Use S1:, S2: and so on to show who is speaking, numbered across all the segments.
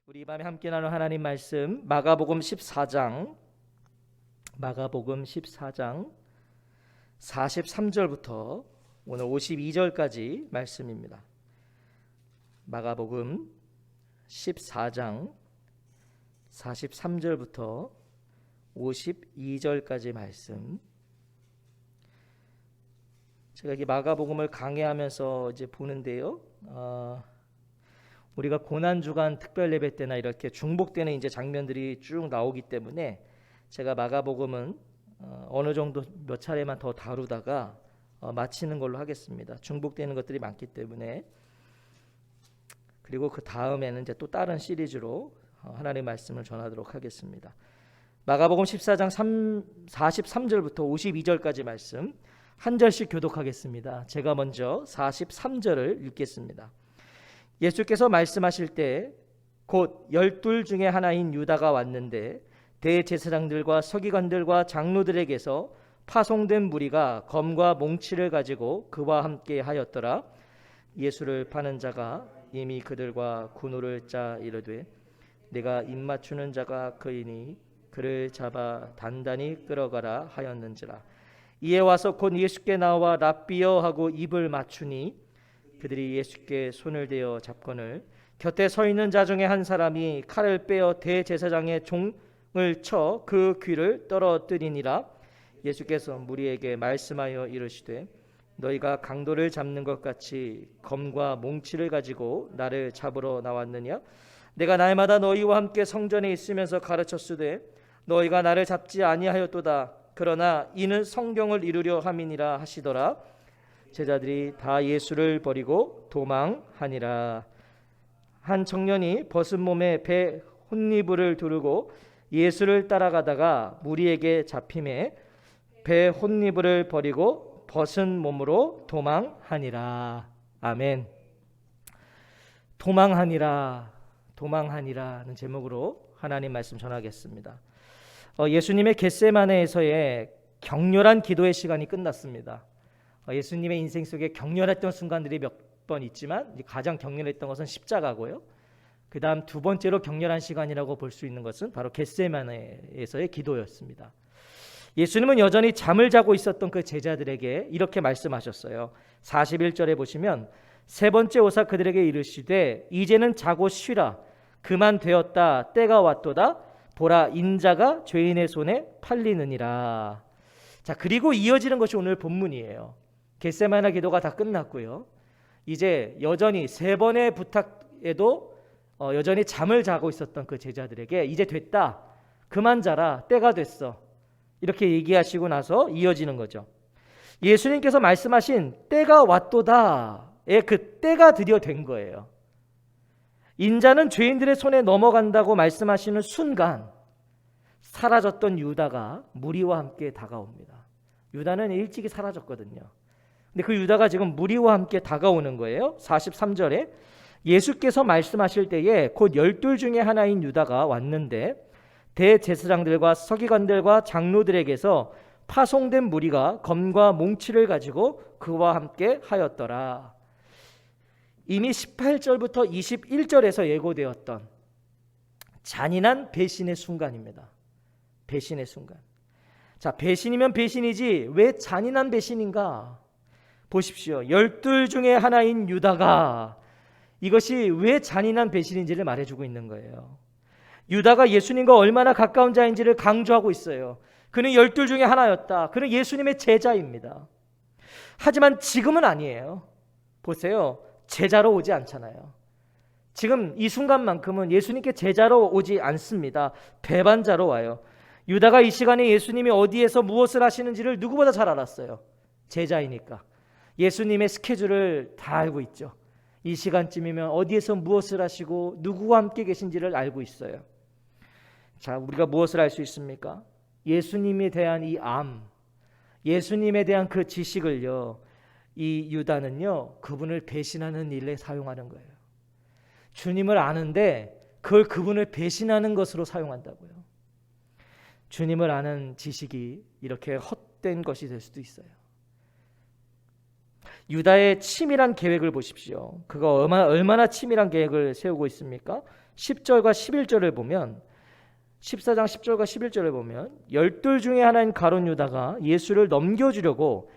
S1: 우리 이 밤에 함께 나눌 하나님 말씀 마가복음 14장 43절부터 오늘 52절까지 말씀입니다. 마가복음 14장 43절부터 52절까지 말씀. 제가 이 마가복음을 강해하면서 이제 보는데요. 우리가 고난주간 특별 예배 때나 이렇게 중복되는 이제 장면들이 쭉 나오기 때문에 제가 마가복음은 어느 정도 몇 차례만 더 다루다가 마치는 걸로 하겠습니다. 중복되는 것들이 많기 때문에. 그리고 그 다음에는 이제 또 다른 시리즈로 하나님의 말씀을 전하도록 하겠습니다. 마가복음 14장 43절부터 52절까지 말씀 한 절씩 교독하겠습니다. 제가 먼저 43절을 읽겠습니다. 예수께서 말씀하실 때 곧 12 중에 하나인 유다가 왔는데 대제사장들과 서기관들과 장로들에게서 파송된 무리가 검과 몽치를 가지고 그와 함께 하였더라. 예수를 파는 자가 이미 그들과 군우를 짜 이르되 내가 입맞추는 자가 그이니 그를 잡아 단단히 끌어가라 하였는지라. 이에 와서 곧 예수께 나와 랍비여 하고 입을 맞추니 그들이 예수께 손을 대어 잡거늘 곁에 서 있는 자 중에 한 사람이 칼을 빼어 대제사장의 종을 쳐 그 귀를 떨어뜨리니라. 예수께서 무리에게 말씀하여 이르시되 너희가 강도를 잡는 것 같이 검과 몽치를 가지고 나를 잡으러 나왔느냐? 내가 날마다 너희와 함께 성전에 있으면서 가르쳤으되 너희가 나를 잡지 아니하였도다. 그러나 이는 성경을 이루려 함이니라 하시더라. 제자들이 다 예수를 버리고 도망하니라. 한 청년이 벗은 몸에 배 혼니부를 두르고 예수를 따라가다가 무리에게 잡힘에 배 혼니부를 버리고 벗은 몸으로 도망하니라. 아멘. 도망하니라는 제목으로 하나님 말씀 전하겠습니다. 예수님의 겟세마네에서의 격렬한 기도의 시간이 끝났습니다. 예수님의 인생 속에 격렬했던 순간들이 몇 번 있지만 가장 격렬했던 것은 십자가고요. 그 다음 두 번째로 격렬한 시간이라고 볼 수 있는 것은 바로 겟세마네에서의 기도였습니다. 예수님은 여전히 잠을 자고 있었던 그 제자들에게 이렇게 말씀하셨어요. 41절에 보시면 세 번째 오사 그들에게 이르시되 이제는 자고 쉬라. 그만 되었다. 때가 왔도다. 보라 인자가 죄인의 손에 팔리느니라. 자, 그리고 이어지는 것이 오늘 본문이에요. 겟세마네 기도가 다 끝났고요. 이제 여전히 세 번의 부탁에도 여전히 잠을 자고 있었던 그 제자들에게 이제 됐다. 그만 자라. 때가 됐어. 이렇게 얘기하시고 나서 이어지는 거죠. 예수님께서 말씀하신 때가 왔도다의 그 때가 드디어 된 거예요. 인자는 죄인들의 손에 넘어간다고 말씀하시는 순간 사라졌던 유다가 무리와 함께 다가옵니다. 유다는 일찍이 사라졌거든요. 근데 그 유다가 지금 무리와 함께 다가오는 거예요. 43절에 예수께서 말씀하실 때에 곧 12 중에 하나인 유다가 왔는데 대제사장들과 서기관들과 장로들에게서 파송된 무리가 검과 몽치를 가지고 그와 함께 하였더라. 이미 18절부터 21절에서 예고되었던 잔인한 배신의 순간입니다. 배신의 순간. 자, 배신이면 배신이지 왜 잔인한 배신인가? 보십시오. 12 중에 하나인 유다가 이것이 왜 잔인한 배신인지를 말해주고 있는 거예요. 유다가 예수님과 얼마나 가까운 자인지를 강조하고 있어요. 그는 12 중에 하나였다. 그는 예수님의 제자입니다. 하지만 지금은 아니에요. 보세요. 제자로 오지 않잖아요. 지금 이 순간만큼은 예수님께 제자로 오지 않습니다. 배반자로 와요. 유다가 이 시간에 예수님이 어디에서 무엇을 하시는지를 누구보다 잘 알았어요. 제자이니까. 예수님의 스케줄을 다 알고 있죠. 이 시간쯤이면 어디에서 무엇을 하시고 누구와 함께 계신지를 알고 있어요. 자, 우리가 무엇을 알 수 있습니까? 예수님에 대한 이 예수님에 대한 그 지식을요, 이 유다는요, 그분을 배신하는 일에 사용하는 거예요. 주님을 아는데 그걸 그분을 배신하는 것으로 사용한다고요. 주님을 아는 지식이 이렇게 헛된 것이 될 수도 있어요. 유다의 치밀한 계획을 보십시오. 그가 얼마나 치밀한 계획을 세우고 있습니까? 10절과 11절을 보면 14장 10절과 11절을 보면 열둘 중에 하나인 가룟 유다가 예수를 넘겨주려고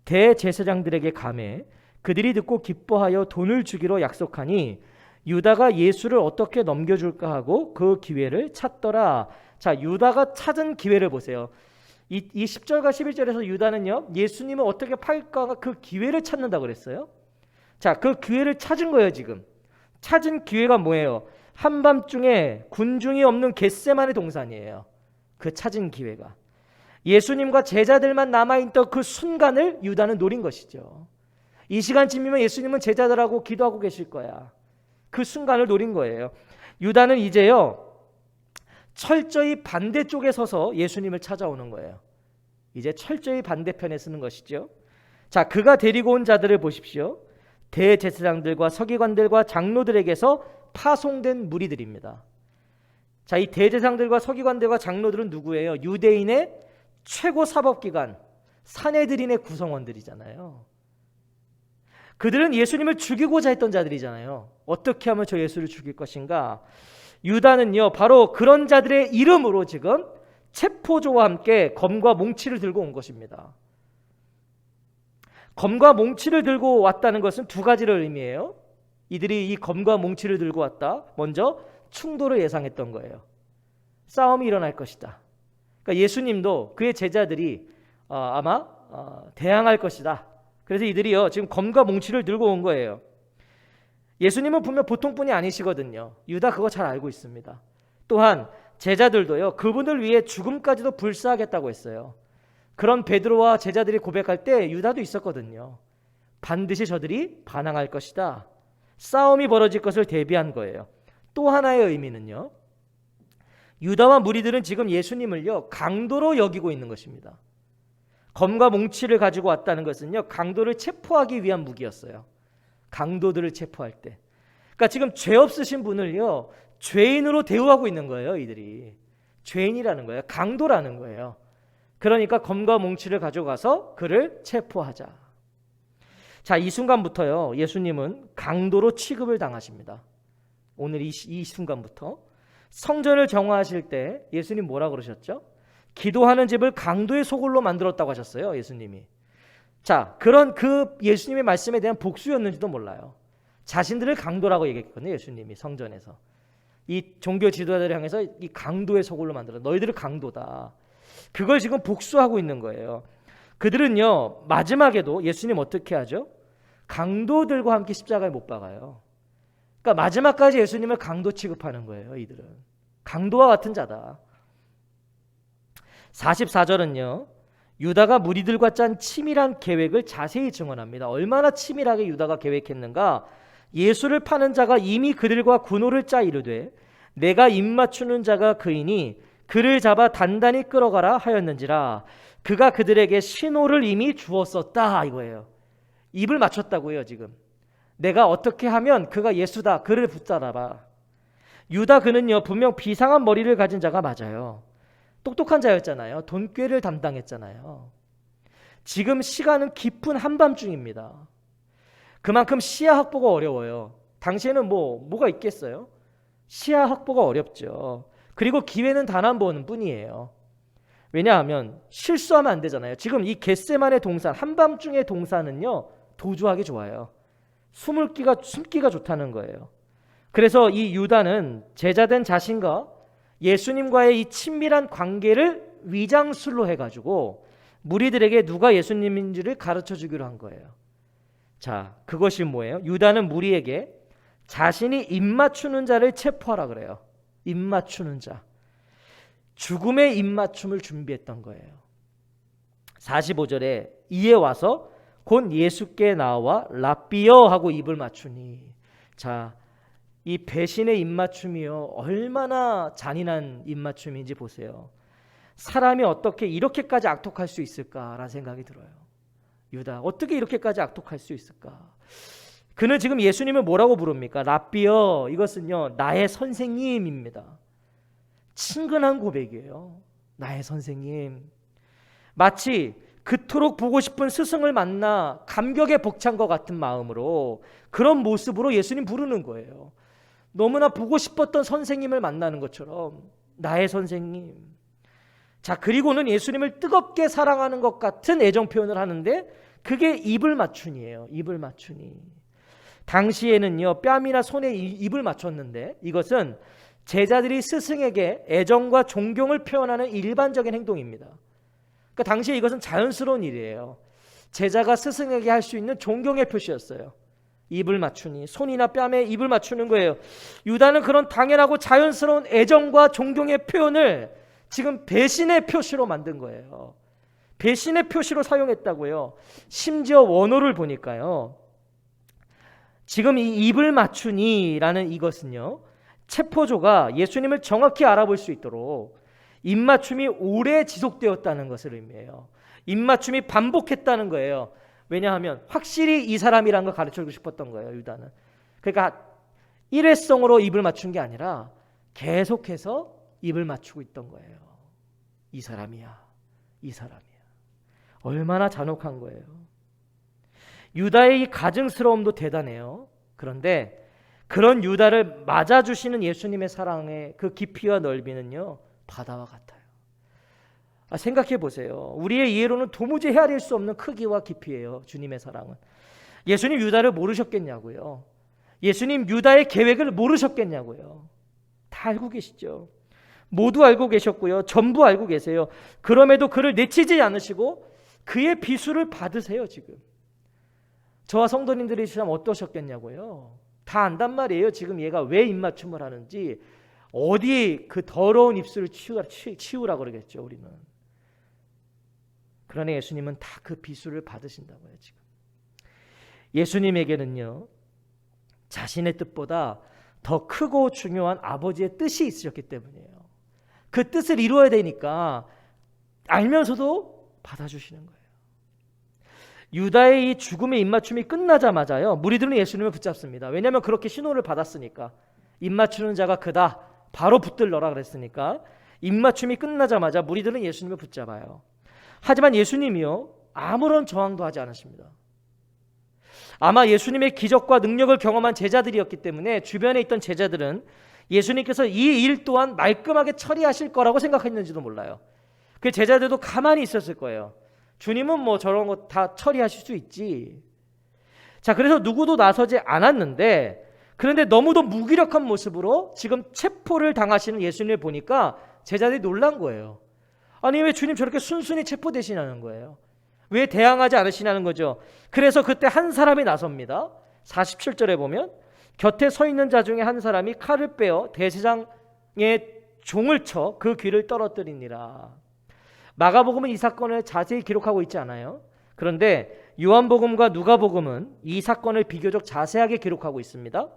S1: 대제사장들에게 감해 그들이 듣고 기뻐하여 돈을 주기로 약속하니 유다가 예수를 어떻게 넘겨줄까 하고 그 기회를 찾더라. 자, 유다가 찾은 기회를 보세요. 이 10절과 11절에서 유다는요, 예수님을 어떻게 팔까 그 기회를 찾는다고 그랬어요. 자, 그 기회를 찾은 거예요. 지금 찾은 기회가 뭐예요? 한밤중에 군중이 없는 겟세마네 동산이에요. 그 찾은 기회가 예수님과 제자들만 남아있던 그 순간을 유다는 노린 것이죠. 이 시간쯤이면 예수님은 제자들하고 기도하고 계실 거야. 그 순간을 노린 거예요. 유다는 이제요, 철저히 반대쪽에 서서 예수님을 찾아오는 거예요. 이제 철저히 반대편에 서는 것이죠. 자, 그가 데리고 온 자들을 보십시오. 대제사장들과 서기관들과 장로들에게서 파송된 무리들입니다. 자, 이 대제사장들과 서기관들과 장로들은 누구예요? 유대인의 최고 사법기관 산헤드린의 구성원들이잖아요. 그들은 예수님을 죽이고자 했던 자들이잖아요. 어떻게 하면 저 예수를 죽일 것인가? 유다는요, 바로 그런 자들의 이름으로 지금 체포조와 함께 검과 몽치를 들고 온 것입니다. 검과 몽치를 들고 왔다는 것은 두 가지를 의미해요. 이들이 이 검과 몽치를 들고 왔다. 먼저 충돌을 예상했던 거예요. 싸움이 일어날 것이다. 그러니까 예수님도 그의 제자들이 아마 대항할 것이다. 그래서 이들이요, 지금 검과 몽치를 들고 온 거예요. 예수님은 분명 보통 분이 아니시거든요. 유다 그거 잘 알고 있습니다. 또한 제자들도요, 그분을 위해 죽음까지도 불사하겠다고 했어요. 그런 베드로와 제자들이 고백할 때 유다도 있었거든요. 반드시 저들이 반항할 것이다. 싸움이 벌어질 것을 대비한 거예요. 또 하나의 의미는요, 유다와 무리들은 지금 예수님을요, 강도로 여기고 있는 것입니다. 검과 몽치를 가지고 왔다는 것은요, 강도를 체포하기 위한 무기였어요. 강도들을 체포할 때. 그러니까 지금 죄 없으신 분을요, 죄인으로 대우하고 있는 거예요. 이들이 죄인이라는 거예요. 강도라는 거예요. 그러니까 검과 몽치를 가져가서 그를 체포하자. 자, 이 순간부터요, 예수님은 강도로 취급을 당하십니다. 오늘 이 순간부터 성전을 정화하실 때 예수님 뭐라 그러셨죠? 기도하는 집을 강도의 소굴로 만들었다고 하셨어요. 예수님이. 자, 그런 그 예수님의 말씀에 대한 복수였는지도 몰라요. 자신들을 강도라고 얘기했거든요. 예수님이 성전에서 이 종교 지도자들을 향해서 이 강도의 소굴로 만들어, 너희들은 강도다. 그걸 지금 복수하고 있는 거예요. 그들은요, 마지막에도 예수님 어떻게 하죠? 강도들과 함께 십자가에 못 박아요. 그러니까 마지막까지 예수님을 강도 취급하는 거예요. 이들은 강도와 같은 자다. 44절은요, 유다가 무리들과 짠 치밀한 계획을 자세히 증언합니다. 얼마나 치밀하게 유다가 계획했는가? 예수를 파는 자가 이미 그들과 군호를 짜 이르되 내가 입맞추는 자가 그이니 그를 잡아 단단히 끌어가라 하였는지라. 그가 그들에게 신호를 이미 주었었다 이거예요. 입을 맞췄다고요. 지금 내가 어떻게 하면 그가 예수다, 그를 붙잡아봐. 유다 그는요, 분명 비상한 머리를 가진 자가 맞아요. 똑똑한 자였잖아요. 돈꾀를 담당했잖아요. 지금 시간은 깊은 한밤중입니다. 그만큼 시야 확보가 어려워요. 당시에는 뭐가 있겠어요? 시야 확보가 어렵죠. 그리고 기회는 단 한 번뿐이에요. 왜냐하면 실수하면 안 되잖아요. 지금 이 겟세마네 동산, 한밤중의 동산은요, 도주하기 좋아요. 숨기가 좋다는 거예요. 그래서 이 유다는 제자된 자신과 예수님과의 이 친밀한 관계를 위장술로 해가지고 무리들에게 누가 예수님인지를 가르쳐 주기로 한 거예요. 자, 그것이 뭐예요? 유다는 무리에게 자신이 입맞추는 자를 체포하라 그래요. 입맞추는 자, 죽음의 입맞춤을 준비했던 거예요. 45절에 이에 와서 곧 예수께 나와 랍비여 하고 입을 맞추니. 자, 이 배신의 입맞춤이요, 얼마나 잔인한 입맞춤인지 보세요. 사람이 어떻게 이렇게까지 악독할 수 있을까라는 생각이 들어요. 유다 어떻게 이렇게까지 악독할 수 있을까? 그는 지금 예수님을 뭐라고 부릅니까? 랍비여. 이것은요, 나의 선생님입니다. 친근한 고백이에요. 나의 선생님. 마치 그토록 보고 싶은 스승을 만나 감격에 벅찬 것 같은 마음으로, 그런 모습으로 예수님 부르는 거예요. 너무나 보고 싶었던 선생님을 만나는 것처럼 나의 선생님. 자, 그리고는 예수님을 뜨겁게 사랑하는 것 같은 애정 표현을 하는데 그게 입을 맞추니예요. 입을 맞추니. 당시에는요, 뺨이나 손에 입을 맞췄는데 이것은 제자들이 스승에게 애정과 존경을 표현하는 일반적인 행동입니다. 그러니까 당시에 이것은 자연스러운 일이에요. 제자가 스승에게 할 수 있는 존경의 표시였어요. 입을 맞추니, 손이나 뺨에 입을 맞추는 거예요. 유다는 그런 당연하고 자연스러운 애정과 존경의 표현을 지금 배신의 표시로 만든 거예요. 배신의 표시로 사용했다고요. 심지어 원어를 보니까요, 지금 이 입을 맞추니라는 이것은요, 체포조가 예수님을 정확히 알아볼 수 있도록 입맞춤이 오래 지속되었다는 것을 의미해요. 입맞춤이 반복했다는 거예요. 왜냐하면 확실히 이 사람이라는 걸 가르쳐주고 싶었던 거예요, 유다는. 그러니까 일회성으로 입을 맞춘 게 아니라 계속해서 입을 맞추고 있던 거예요. 이 사람이야, 이 사람이야. 얼마나 잔혹한 거예요. 유다의 이 가증스러움도 대단해요. 그런데 그런 유다를 맞아주시는 예수님의 사랑의 그 깊이와 넓이는요, 바다와 같아요. 생각해 보세요. 우리의 이해로는 도무지 헤아릴 수 없는 크기와 깊이예요. 주님의 사랑은. 예수님 유다를 모르셨겠냐고요. 예수님 유다의 계획을 모르셨겠냐고요. 다 알고 계시죠. 모두 알고 계셨고요. 전부 알고 계세요. 그럼에도 그를 내치지 않으시고 그의 비수를 받으세요. 지금 저와 성도님들이 참 어떠셨겠냐고요. 다 안단 말이에요. 지금 얘가 왜 입맞춤을 하는지, 어디 그 더러운 입술을 치우라 그러겠죠. 우리는. 그러나 예수님은 다 그 비수를 받으신다고요. 지금 예수님에게는요, 자신의 뜻보다 더 크고 중요한 아버지의 뜻이 있으셨기 때문이에요. 그 뜻을 이루어야 되니까 알면서도 받아주시는 거예요. 유다의 이 죽음의 입맞춤이 끝나자마자요, 무리들은 예수님을 붙잡습니다. 왜냐하면 그렇게 신호를 받았으니까. 입맞추는 자가 그다, 바로 붙들러라 그랬으니까. 입맞춤이 끝나자마자 무리들은 예수님을 붙잡아요. 하지만 예수님이요, 아무런 저항도 하지 않으십니다. 아마 예수님의 기적과 능력을 경험한 제자들이었기 때문에 주변에 있던 제자들은 예수님께서 이 일 또한 말끔하게 처리하실 거라고 생각했는지도 몰라요. 그 제자들도 가만히 있었을 거예요. 주님은 뭐 저런 거 다 처리하실 수 있지. 자, 그래서 누구도 나서지 않았는데, 그런데 너무도 무기력한 모습으로 지금 체포를 당하시는 예수님을 보니까 제자들이 놀란 거예요. 아니, 왜 주님 저렇게 순순히 체포되시냐는 거예요. 왜 대항하지 않으시냐는 거죠. 그래서 그때 한 사람이 나섭니다. 47절에 보면 곁에 서 있는 자 중에 한 사람이 칼을 빼어 대제사장의 종을 쳐 그 귀를 떨어뜨리니라. 마가복음은 이 사건을 자세히 기록하고 있지 않아요. 그런데 요한복음과 누가복음은 이 사건을 비교적 자세하게 기록하고 있습니다.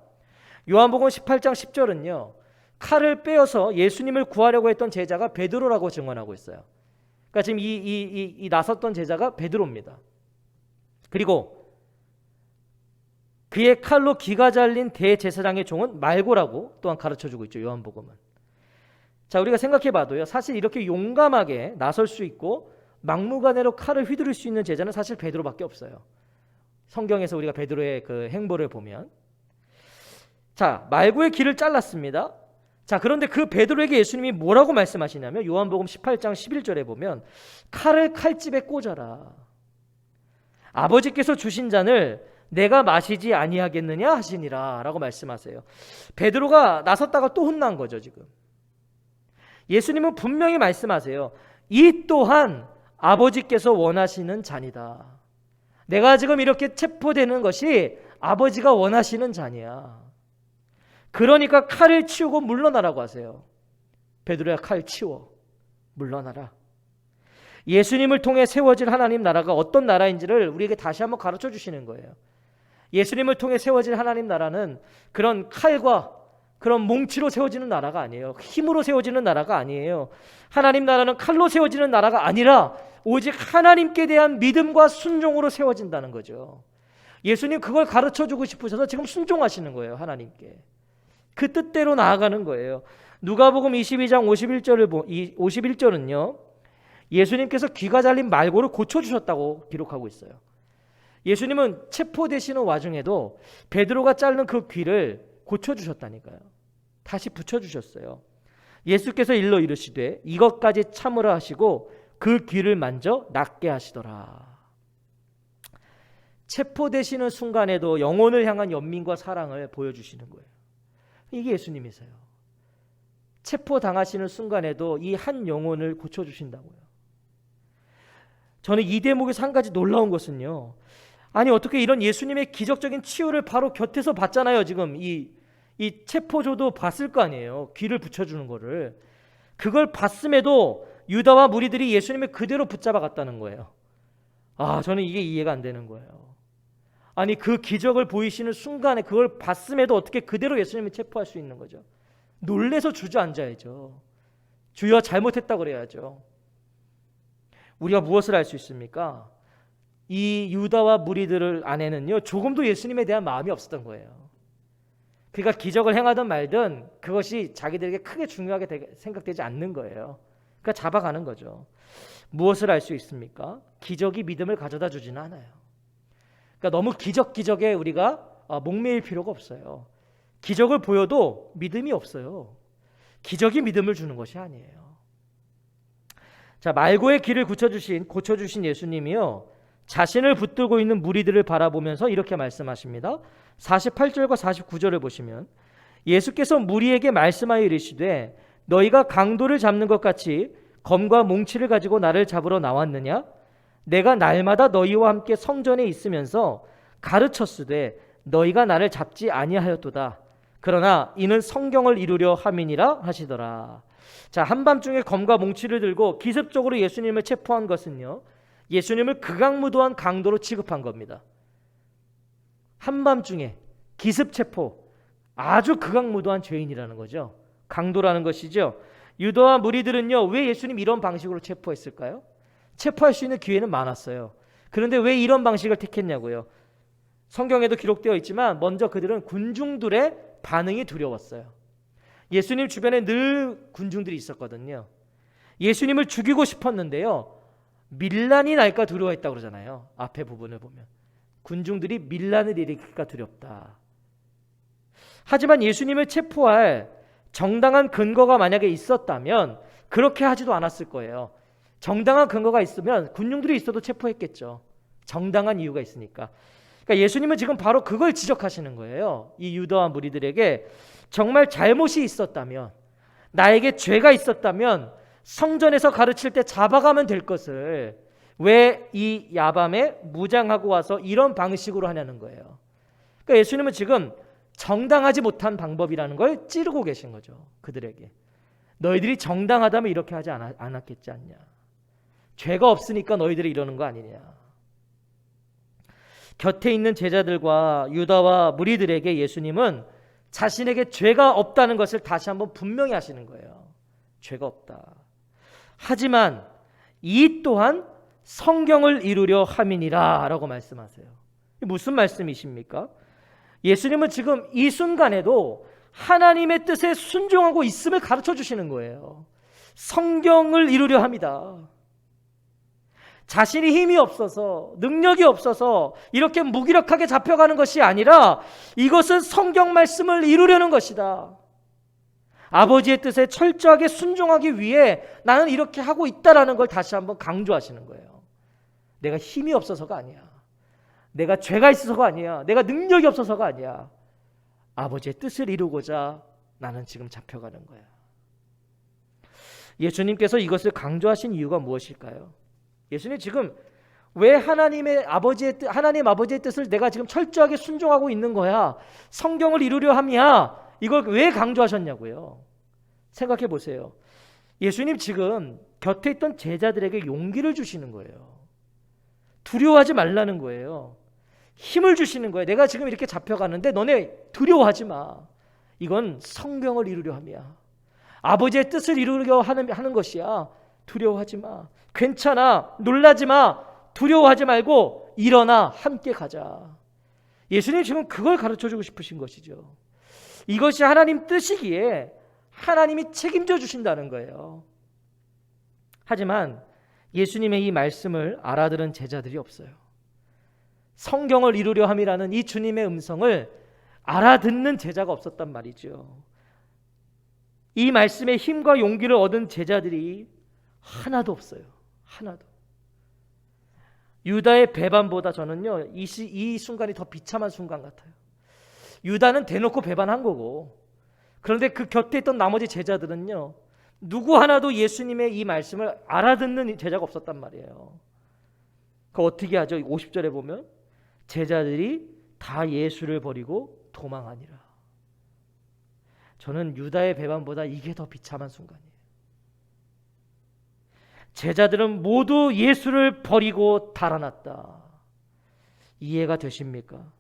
S1: 요한복음 18장 10절은요, 칼을 빼어서 예수님을 구하려고 했던 제자가 베드로라고 증언하고 있어요. 그러니까 지금 이 나섰던 제자가 베드로입니다. 그리고 그의 칼로 귀가 잘린 대제사장의 종은 말고라고 또한 가르쳐주고 있죠. 요한복음은. 자, 우리가 생각해봐도요, 사실 이렇게 용감하게 나설 수 있고 막무가내로 칼을 휘두를 수 있는 제자는 사실 베드로밖에 없어요. 성경에서 우리가 베드로의 그 행보를 보면. 자, 말고의 귀를 잘랐습니다. 자, 그런데 그 베드로에게 예수님이 뭐라고 말씀하시냐면 요한복음 18장 11절에 보면 칼을 칼집에 꽂아라. 아버지께서 주신 잔을 내가 마시지 아니하겠느냐 하시니라 라고 말씀하세요. 베드로가 나섰다가 또 혼난 거죠. 지금 예수님은 분명히 말씀하세요. 이 또한 아버지께서 원하시는 잔이다. 내가 지금 이렇게 체포되는 것이 아버지가 원하시는 잔이야. 그러니까 칼을 치우고 물러나라고 하세요. 베드로야, 칼 치워 물러나라. 예수님을 통해 세워질 하나님 나라가 어떤 나라인지를 우리에게 다시 한번 가르쳐 주시는 거예요. 예수님을 통해 세워질 하나님 나라는 그런 칼과 그런 몽치로 세워지는 나라가 아니에요. 힘으로 세워지는 나라가 아니에요. 하나님 나라는 칼로 세워지는 나라가 아니라 오직 하나님께 대한 믿음과 순종으로 세워진다는 거죠. 예수님 그걸 가르쳐주고 싶으셔서 지금 순종하시는 거예요. 하나님께. 그 뜻대로 나아가는 거예요. 누가복음 22장 51절은요, 예수님께서 귀가 잘린 말고를 고쳐주셨다고 기록하고 있어요. 예수님은 체포되시는 와중에도 베드로가 자른 그 귀를 고쳐주셨다니까요. 다시 붙여주셨어요. 예수께서 일러 이르시되 이것까지 참으라 하시고 그 귀를 만져 낫게 하시더라. 체포되시는 순간에도 영혼을 향한 연민과 사랑을 보여주시는 거예요. 이게 예수님이세요. 체포당하시는 순간에도 이 한 영혼을 고쳐주신다고요. 저는 이 대목에서 한 가지 놀라운 것은요, 아니 어떻게 이런 예수님의 기적적인 치유를 바로 곁에서 봤잖아요. 지금 이 체포조도 봤을 거 아니에요. 귀를 붙여주는 거를. 그걸 봤음에도 유다와 무리들이 예수님을 그대로 붙잡아 갔다는 거예요. 저는 이게 이해가 안 되는 거예요. 아니 그 기적을 보이시는 순간에 그걸 봤음에도 어떻게 그대로 예수님을 체포할 수 있는 거죠? 놀래서 주저앉아야죠. 주여 잘못했다고 그래야죠. 우리가 무엇을 알 수 있습니까? 이 유다와 무리들 안에는요, 조금도 예수님에 대한 마음이 없었던 거예요. 그러니까 기적을 행하든 말든 그것이 자기들에게 크게 중요하게 생각되지 않는 거예요. 그러니까 잡아가는 거죠. 무엇을 알 수 있습니까? 기적이 믿음을 가져다 주지는 않아요. 그러니까 너무 기적에 우리가 목매일 필요가 없어요. 기적을 보여도 믿음이 없어요. 기적이 믿음을 주는 것이 아니에요. 자, 말고의 길을 고쳐주신 예수님이요, 자신을 붙들고 있는 무리들을 바라보면서 이렇게 말씀하십니다. 48절과 49절을 보시면 예수께서 무리에게 말씀하여 이르시되 너희가 강도를 잡는 것 같이 검과 몽치를 가지고 나를 잡으러 나왔느냐? 내가 날마다 너희와 함께 성전에 있으면서 가르쳤으되 너희가 나를 잡지 아니하였도다. 그러나 이는 성경을 이루려 함이니라 하시더라. 자, 한밤중에 검과 몽치를 들고 기습적으로 예수님을 체포한 것은요, 예수님을 극악무도한 강도로 취급한 겁니다. 한밤중에 기습 체포, 아주 극악무도한 죄인이라는 거죠. 강도라는 것이죠. 유다와 무리들은요, 왜 예수님 이런 방식으로 체포했을까요? 체포할 수 있는 기회는 많았어요. 그런데 왜 이런 방식을 택했냐고요? 성경에도 기록되어 있지만 먼저 그들은 군중들의 반응이 두려웠어요. 예수님 주변에 늘 군중들이 있었거든요. 예수님을 죽이고 싶었는데요, 밀란이 날까 두려워했다고 그러잖아요. 앞에 부분을 보면 군중들이 밀란을 일으킬까 두렵다. 하지만 예수님을 체포할 정당한 근거가 만약에 있었다면 그렇게 하지도 않았을 거예요. 정당한 근거가 있으면 군중들이 있어도 체포했겠죠. 정당한 이유가 있으니까. 그러니까 예수님은 지금 바로 그걸 지적하시는 거예요. 이 유다와 무리들에게 정말 잘못이 있었다면, 나에게 죄가 있었다면 성전에서 가르칠 때 잡아가면 될 것을 왜 이 야밤에 무장하고 와서 이런 방식으로 하냐는 거예요. 그러니까 예수님은 지금 정당하지 못한 방법이라는 걸 찌르고 계신 거죠. 그들에게. 너희들이 정당하다면 이렇게 하지 않았겠지 않냐. 죄가 없으니까 너희들이 이러는 거 아니냐. 곁에 있는 제자들과 유다와 무리들에게 예수님은 자신에게 죄가 없다는 것을 다시 한번 분명히 하시는 거예요. 죄가 없다. 하지만 이 또한 성경을 이루려 함이니라 라고 말씀하세요. 무슨 말씀이십니까? 예수님은 지금 이 순간에도 하나님의 뜻에 순종하고 있음을 가르쳐 주시는 거예요. 성경을 이루려 합니다. 자신이 힘이 없어서, 능력이 없어서 이렇게 무기력하게 잡혀가는 것이 아니라 이것은 성경 말씀을 이루려는 것이다. 아버지의 뜻에 철저하게 순종하기 위해 나는 이렇게 하고 있다라는 걸 다시 한번 강조하시는 거예요. 내가 힘이 없어서가 아니야. 내가 죄가 있어서가 아니야. 내가 능력이 없어서가 아니야. 아버지의 뜻을 이루고자 나는 지금 잡혀가는 거야. 예수님께서 이것을 강조하신 이유가 무엇일까요? 예수님 지금 왜 하나님 아버지의 뜻을 내가 지금 철저하게 순종하고 있는 거야? 성경을 이루려 함이야. 이걸 왜 강조하셨냐고요? 생각해 보세요. 예수님 지금 곁에 있던 제자들에게 용기를 주시는 거예요. 두려워하지 말라는 거예요. 힘을 주시는 거예요. 내가 지금 이렇게 잡혀가는데 너네 두려워하지 마. 이건 성경을 이루려 함이야. 아버지의 뜻을 이루려 하는 것이야. 두려워하지 마. 괜찮아. 놀라지 마. 두려워하지 말고 일어나. 함께 가자. 예수님 지금 그걸 가르쳐주고 싶으신 것이죠. 이것이 하나님 뜻이기에 하나님이 책임져 주신다는 거예요. 하지만 예수님의 이 말씀을 알아들은 제자들이 없어요. 성경을 이루려 함이라는 이 주님의 음성을 알아듣는 제자가 없었단 말이죠. 이 말씀에 힘과 용기를 얻은 제자들이 하나도 없어요. 하나도. 유다의 배반보다 저는요, 이 순간이 더 비참한 순간 같아요. 유다는 대놓고 배반한 거고, 그런데 그 곁에 있던 나머지 제자들은요, 누구 하나도 예수님의 이 말씀을 알아듣는 제자가 없었단 말이에요. 그거 어떻게 하죠? 50절에 보면 제자들이 다 예수를 버리고 도망하니라. 저는 유다의 배반보다 이게 더 비참한 순간이에요. 제자들은 모두 예수를 버리고 달아났다. 이해가 되십니까?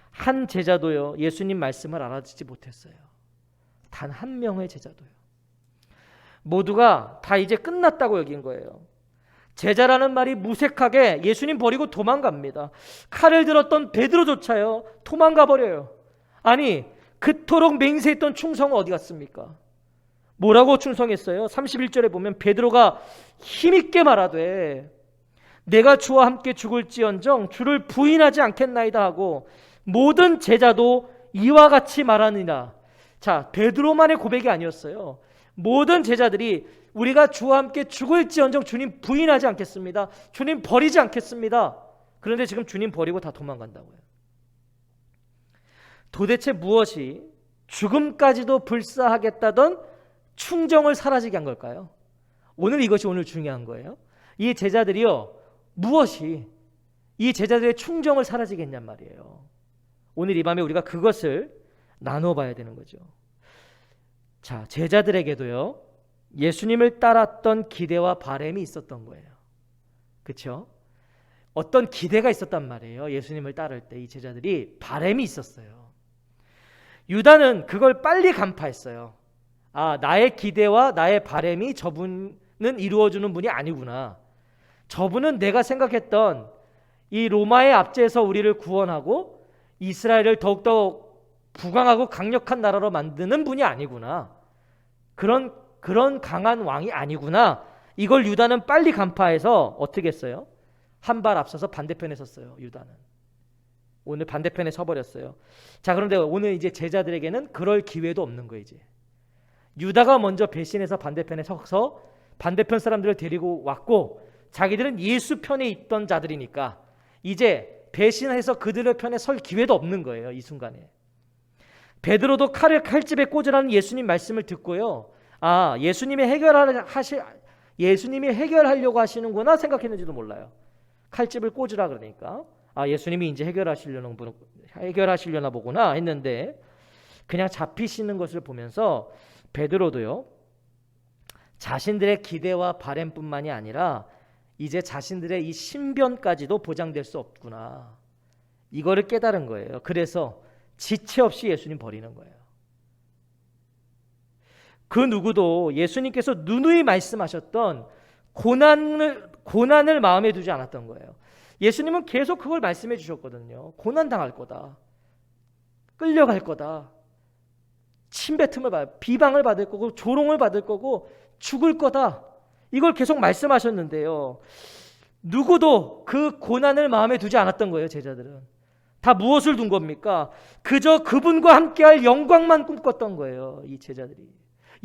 S1: 한 제자도요, 예수님 말씀을 알아듣지 못했어요. 단 한 명의 제자도요. 모두가 다 이제 끝났다고 여긴 거예요. 제자라는 말이 무색하게 예수님 버리고 도망갑니다. 칼을 들었던 베드로조차요, 도망가 버려요. 아니, 그토록 맹세했던 충성은 어디 갔습니까? 뭐라고 충성했어요? 31절에 보면 베드로가 힘있게 말하되 내가 주와 함께 죽을지언정 주를 부인하지 않겠나이다 하고 모든 제자도 이와 같이 말하느니라. 자, 베드로만의 고백이 아니었어요. 모든 제자들이 우리가 주와 함께 죽을지언정 주님 부인하지 않겠습니다. 주님 버리지 않겠습니다. 그런데 지금 주님 버리고 다 도망간다고요. 도대체 무엇이 죽음까지도 불사하겠다던 충정을 사라지게 한 걸까요? 이것이 오늘 중요한 거예요. 이 제자들이요, 무엇이 이 제자들의 충정을 사라지게 했냔 말이에요. 오늘 이 밤에 우리가 그것을 나눠봐야 되는 거죠. 자, 제자들에게도요, 예수님을 따랐던 기대와 바람이 있었던 거예요. 그렇죠? 어떤 기대가 있었단 말이에요. 예수님을 따를 때 이 제자들이 바람이 있었어요. 유다는 그걸 빨리 간파했어요. 아, 나의 기대와 나의 바람이 저분은 이루어주는 분이 아니구나. 저분은 내가 생각했던 이 로마의 압제에서 우리를 구원하고 이스라엘을 더욱더 부강하고 강력한 나라로 만드는 분이 아니구나. 그런 강한 왕이 아니구나. 이걸 유다는 빨리 간파해서 어떻게 했어요? 한 발 앞서서 반대편에 섰어요. 유다는. 오늘 반대편에 서버렸어요. 자, 그런데 오늘 이제 제자들에게는 그럴 기회도 없는 거예요. 이제 유다가 먼저 배신해서 반대편에 서서 반대편 사람들을 데리고 왔고, 자기들은 예수 편에 있던 자들이니까 이제 배신해서 그들의 편에 설 기회도 없는 거예요. 이 순간에 베드로도 칼을 칼집에 꽂으라는 예수님 말씀을 듣고요, 아, 예수님이 해결하려고 하시는구나 생각했는지도 몰라요. 칼집을 꽂으라 그러니까 아, 예수님이 이제 해결하시려나 보구나 했는데, 그냥 잡히시는 것을 보면서 베드로도요, 자신들의 기대와 바램뿐만이 아니라 이제 자신들의 이 신변까지도 보장될 수 없구나, 이거를 깨달은 거예요. 그래서 지체 없이 예수님 버리는 거예요. 그 누구도 예수님께서 누누이 말씀하셨던 고난을 마음에 두지 않았던 거예요. 예수님은 계속 그걸 말씀해 주셨거든요. 고난당할 거다, 끌려갈 거다, 침뱉음을 비방을 받을 거고 조롱을 받을 거고 죽을 거다, 이걸 계속 말씀하셨는데요, 누구도 그 고난을 마음에 두지 않았던 거예요. 제자들은 다 무엇을 둔 겁니까? 그저 그분과 함께할 영광만 꿈꿨던 거예요. 이 제자들이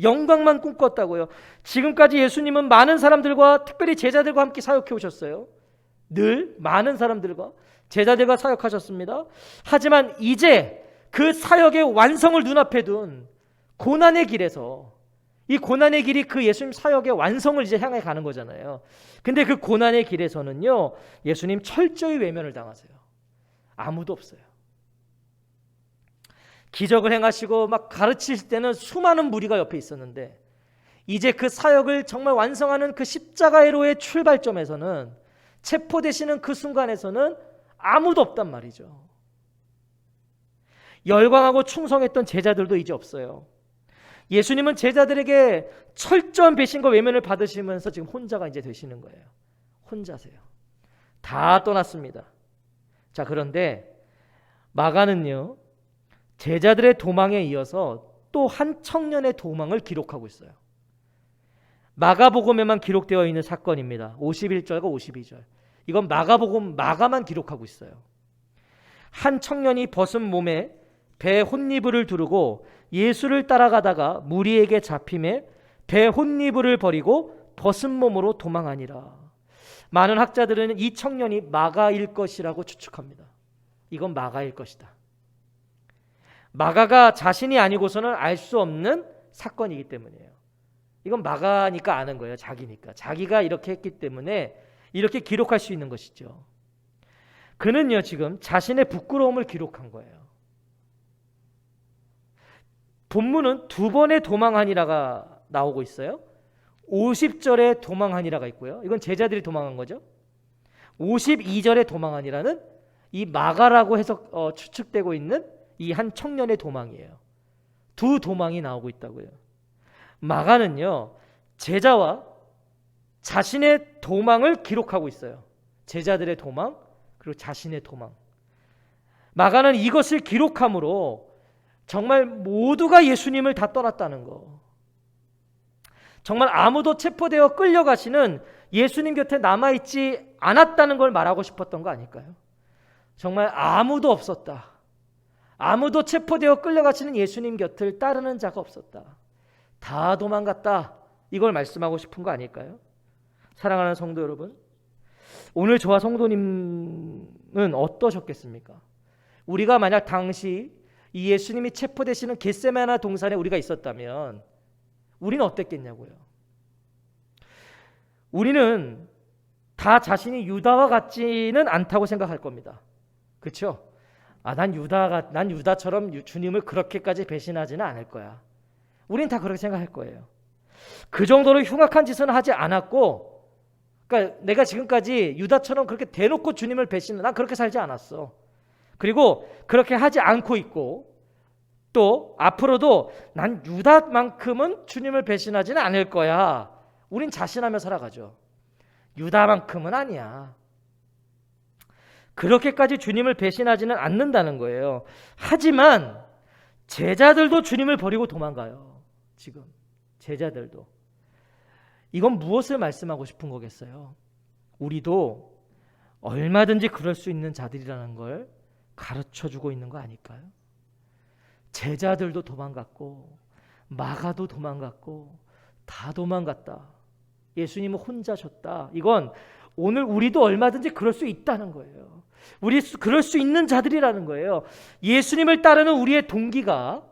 S1: 영광만 꿈꿨다고요. 지금까지 예수님은 많은 사람들과, 특별히 제자들과 함께 사역해 오셨어요. 늘 많은 사람들과 제자들과 사역하셨습니다. 하지만 이제 그 사역의 완성을 눈앞에 둔 고난의 길에서, 이 고난의 길이 그 예수님 사역의 완성을 이제 향해 가는 거잖아요. 근데 그 고난의 길에서는요, 예수님 철저히 외면을 당하세요. 아무도 없어요. 기적을 행하시고 막 가르치실 때는 수많은 무리가 옆에 있었는데, 이제 그 사역을 정말 완성하는 그 십자가의로의 출발점에서는, 체포되시는 그 순간에서는 아무도 없단 말이죠. 열광하고 충성했던 제자들도 이제 없어요. 예수님은 제자들에게 철저한 배신과 외면을 받으시면서 지금 혼자가 이제 되시는 거예요. 혼자세요. 다 떠났습니다. 자, 그런데 마가는요, 제자들의 도망에 이어서 또 한 청년의 도망을 기록하고 있어요. 마가복음에만 기록되어 있는 사건입니다. 51절과 52절. 이건 마가복음 마가만 기록하고 있어요. 한 청년이 벗은 몸에 배 혼니부를 두르고 예수를 따라가다가 무리에게 잡힘에 배 혼니부를 버리고 벗은 몸으로 도망하니라. 많은 학자들은 이 청년이 마가일 것이라고 추측합니다. 이건 마가일 것이다. 마가가 자신이 아니고서는 알 수 없는 사건이기 때문이에요. 이건 마가니까 아는 거예요. 자기니까. 자기가 이렇게 했기 때문에 이렇게 기록할 수 있는 것이죠. 그는요, 지금 자신의 부끄러움을 기록한 거예요. 본문은 두 번의 도망하니라가 나오고 있어요. 50절에 도망하니라가 있고요. 이건 제자들이 도망한 거죠. 52절에 도망하니라는 이 마가라고 해서 추측되고 있는 이 한 청년의 도망이에요. 두 도망이 나오고 있다고요. 마가는요, 제자와 자신의 도망을 기록하고 있어요. 제자들의 도망, 그리고 자신의 도망. 마가는 이것을 기록함으로 정말 모두가 예수님을 다 떠났다는 거, 정말 아무도 체포되어 끌려가시는 예수님 곁에 남아있지 않았다는 걸 말하고 싶었던 거 아닐까요? 정말 아무도 없었다. 아무도 체포되어 끌려가시는 예수님 곁을 따르는 자가 없었다. 다 도망갔다. 이걸 말씀하고 싶은 거 아닐까요? 사랑하는 성도 여러분, 오늘 저와 성도님은 어떠셨겠습니까? 우리가 만약 당시 이 예수님이 체포되시는 겟세마네 동산에 우리가 있었다면 우리는 어땠겠냐고요. 우리는 다 자신이 유다와 같지는 않다고 생각할 겁니다. 그렇죠? 난 유다처럼 주님을 그렇게까지 배신하지는 않을 거야. 우린 다 그렇게 생각할 거예요. 그 정도로 흉악한 짓은 하지 않았고, 그러니까 내가 지금까지 유다처럼 그렇게 대놓고 주님을 난 그렇게 살지 않았어. 그리고 그렇게 하지 않고 있고, 또 앞으로도 난 유다만큼은 주님을 배신하지는 않을 거야. 우린 자신하며 살아가죠. 유다만큼은 아니야. 그렇게까지 주님을 배신하지는 않는다는 거예요. 하지만 제자들도 주님을 버리고 도망가요. 지금 제자들도. 이건 무엇을 말씀하고 싶은 거겠어요? 우리도 얼마든지 그럴 수 있는 자들이라는 걸 가르쳐주고 있는 거 아닐까요? 제자들도 도망갔고 마가도 도망갔고 다 도망갔다. 예수님은 혼자셨다. 이건 오늘 우리도 얼마든지 그럴 수 있다는 거예요. 우리 그럴 수 있는 자들이라는 거예요. 예수님을 따르는 우리의 동기가,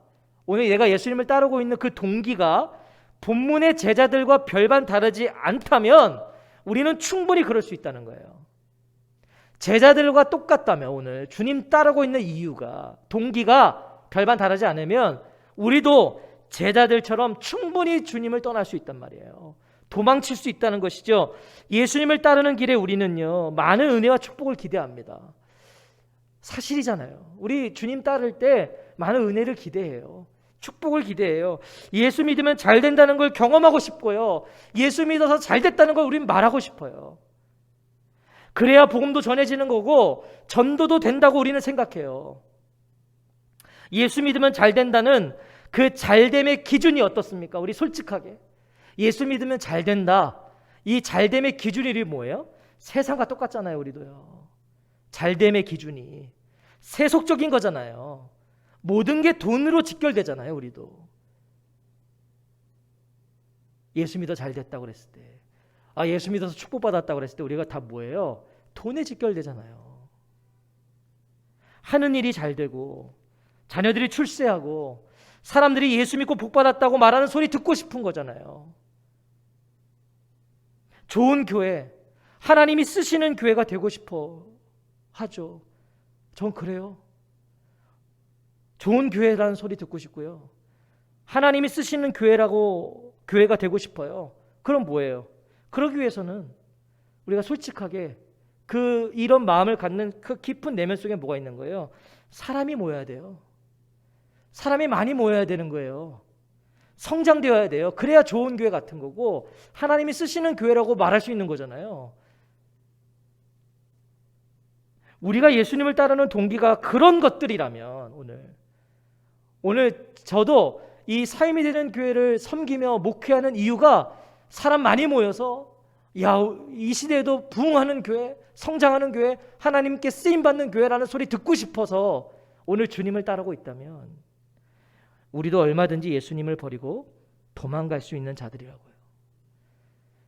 S1: 오늘 내가 예수님을 따르고 있는 그 동기가 본문의 제자들과 별반 다르지 않다면 우리는 충분히 그럴 수 있다는 거예요. 제자들과 똑같다면, 오늘 주님 따르고 있는 이유가, 동기가 별반 다르지 않으면 우리도 제자들처럼 충분히 주님을 떠날 수 있단 말이에요. 도망칠 수 있다는 것이죠. 예수님을 따르는 길에 우리는요, 많은 은혜와 축복을 기대합니다. 사실이잖아요. 우리 주님 따를 때 많은 은혜를 기대해요. 축복을 기대해요. 예수 믿으면 잘 된다는 걸 경험하고 싶고요. 예수 믿어서 잘 됐다는 걸 우린 말하고 싶어요. 그래야 복음도 전해지는 거고 전도도 된다고 우리는 생각해요. 예수 믿으면 잘 된다는 그 잘됨의 기준이 어떻습니까? 우리 솔직하게. 예수 믿으면 잘 된다. 이 잘됨의 기준이 뭐예요? 세상과 똑같잖아요. 우리도요. 잘됨의 기준이 세속적인 거잖아요. 모든 게 돈으로 직결되잖아요. 우리도. 예수 믿어 잘 됐다고 그랬을 때, 예수 믿어서 축복받았다고 그랬을 때 우리가 다 뭐예요? 돈에 직결되잖아요. 하는 일이 잘 되고 자녀들이 출세하고 사람들이 예수 믿고 복받았다고 말하는 소리 듣고 싶은 거잖아요. 좋은 교회, 하나님이 쓰시는 교회가 되고 싶어 하죠. 전 그래요. 좋은 교회라는 소리 듣고 싶고요. 하나님이 쓰시는 교회가 되고 싶어요. 그럼 뭐예요? 그러기 위해서는 우리가 솔직하게 이런 마음을 갖는 그 깊은 내면 속에 뭐가 있는 거예요? 사람이 모여야 돼요. 사람이 많이 모여야 되는 거예요. 성장되어야 돼요. 그래야 좋은 교회 같은 거고 하나님이 쓰시는 교회라고 말할 수 있는 거잖아요. 우리가 예수님을 따르는 동기가 그런 것들이라면 오늘 저도 이 삶이 되는 교회를 섬기며 목회하는 이유가 사람 많이 모여서 이 시대에도 부흥하는 교회, 성장하는 교회, 하나님께 쓰임받는 교회라는 소리 듣고 싶어서 오늘 주님을 따르고 있다면 우리도 얼마든지 예수님을 버리고 도망갈 수 있는 자들이라고요.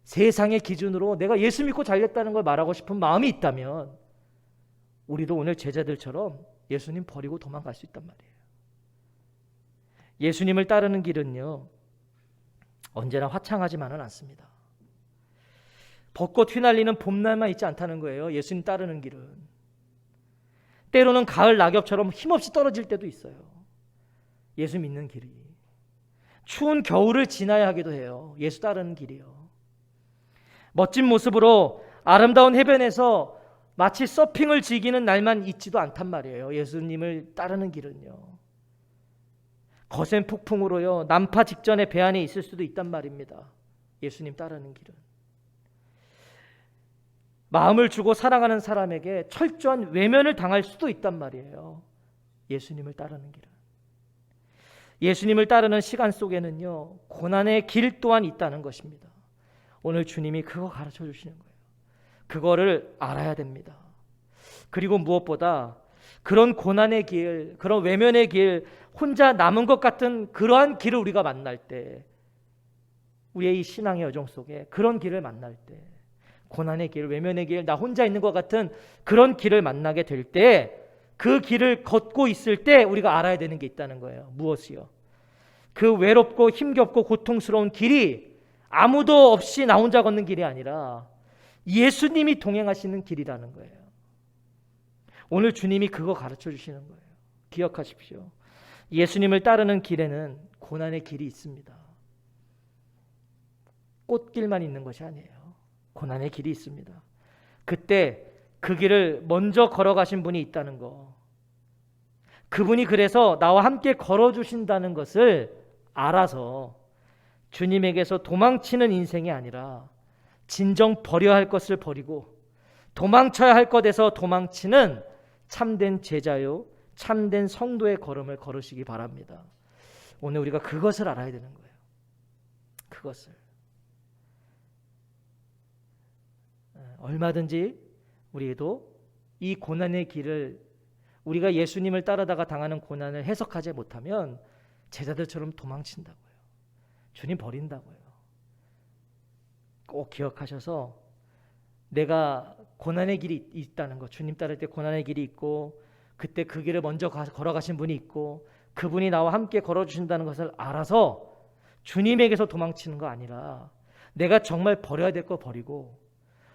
S1: 세상의 기준으로 내가 예수 믿고 잘됐다는 걸 말하고 싶은 마음이 있다면 우리도 오늘 제자들처럼 예수님 버리고 도망갈 수 있단 말이에요. 예수님을 따르는 길은요, 언제나 화창하지만은 않습니다. 벚꽃 휘날리는 봄날만 있지 않다는 거예요. 예수님 따르는 길은. 때로는 가을 낙엽처럼 힘없이 떨어질 때도 있어요. 예수 믿는 길이. 추운 겨울을 지나야 하기도 해요. 예수 따르는 길이요. 멋진 모습으로 아름다운 해변에서 마치 서핑을 즐기는 날만 있지도 않단 말이에요. 예수님을 따르는 길은요. 거센 폭풍으로요, 난파 직전에 배 안에 있을 수도 있단 말입니다. 예수님 따르는 길은. 마음을 주고 사랑하는 사람에게 철저한 외면을 당할 수도 있단 말이에요. 예수님을 따르는 길은. 예수님을 따르는 시간 속에는요, 고난의 길 또한 있다는 것입니다. 오늘 주님이 그거 가르쳐 주시는 거예요. 그거를 알아야 됩니다. 그리고 무엇보다 그런 고난의 길, 그런 외면의 길, 혼자 남은 것 같은 그러한 길을 우리가 만날 때, 우리의 이 신앙의 여정 속에 그런 길을 만날 때, 고난의 길, 외면의 길, 나 혼자 있는 것 같은 그런 길을 만나게 될 때, 그 길을 걷고 있을 때 우리가 알아야 되는 게 있다는 거예요. 무엇이요? 그 외롭고 힘겹고 고통스러운 길이 아무도 없이 나 혼자 걷는 길이 아니라 예수님이 동행하시는 길이라는 거예요. 오늘 주님이 그거 가르쳐 주시는 거예요. 기억하십시오. 예수님을 따르는 길에는 고난의 길이 있습니다. 꽃길만 있는 것이 아니에요. 고난의 길이 있습니다. 그때 그 길을 먼저 걸어가신 분이 있다는 거, 그분이 그래서 나와 함께 걸어주신다는 것을 알아서 주님에게서 도망치는 인생이 아니라 진정 버려야 할 것을 버리고 도망쳐야 할 것에서 도망치는 참된 제자요, 참된 성도의 걸음을 걸으시기 바랍니다. 오늘 우리가 그것을 알아야 되는 거예요. 그것을. 얼마든지 우리도 이 고난의 길을, 우리가 예수님을 따르다가 당하는 고난을 해석하지 못하면 제자들처럼 도망친다고요. 주님 버린다고요. 꼭 기억하셔서 내가 고난의 길이 있다는 것, 주님 따를 때 고난의 길이 있고 그때 그 길을 먼저 걸어가신 분이 있고 그분이 나와 함께 걸어주신다는 것을 알아서 주님에게서 도망치는 거 아니라 내가 정말 버려야 될 거 버리고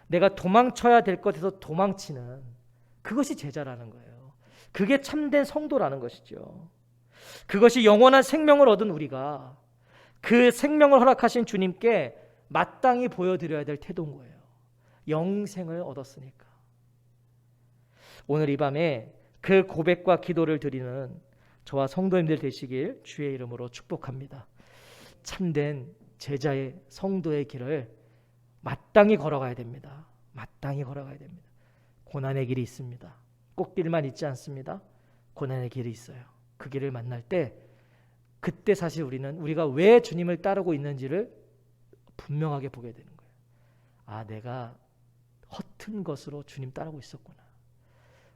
S1: 내가 도망쳐야 될 것에서 도망치는, 그것이 제자라는 거예요. 그게 참된 성도라는 것이죠. 그것이 영원한 생명을 얻은 우리가 그 생명을 허락하신 주님께 마땅히 보여드려야 될 태도인 거예요. 영생을 얻었으니까. 오늘 이 밤에 그 고백과 기도를 드리는 저와 성도님들 되시길 주의 이름으로 축복합니다. 참된 제자의 성도의 길을 마땅히 걸어가야 됩니다. 마땅히 걸어가야 됩니다. 고난의 길이 있습니다. 꽃길만 있지 않습니다. 고난의 길이 있어요. 그 길을 만날 때 그때 사실 우리가 왜 주님을 따르고 있는지를 분명하게 보게 되는 거예요. 아, 내가 허튼 것으로 주님 따르고 있었구나.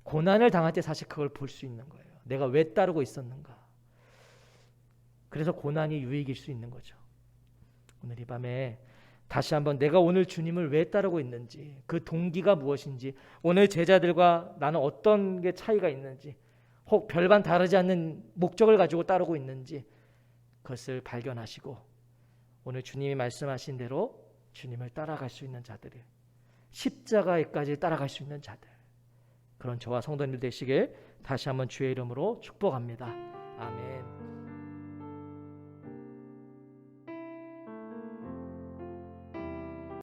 S1: 고난을 당할 때 사실 그걸 볼 수 있는 거예요. 내가 왜 따르고 있었는가. 그래서 고난이 유익일 수 있는 거죠. 오늘 이 밤에 다시 한번 내가 오늘 주님을 왜 따르고 있는지, 그 동기가 무엇인지, 오늘 제자들과 나는 어떤 게 차이가 있는지, 혹 별반 다르지 않는 목적을 가지고 따르고 있는지 그것을 발견하시고 오늘 주님이 말씀하신 대로 주님을 따라갈 수 있는 자들이, 십자가에까지 따라갈 수 있는 자들, 그런 저와 성도님들 되시길 다시 한번 주의 이름으로 축복합니다. 아멘.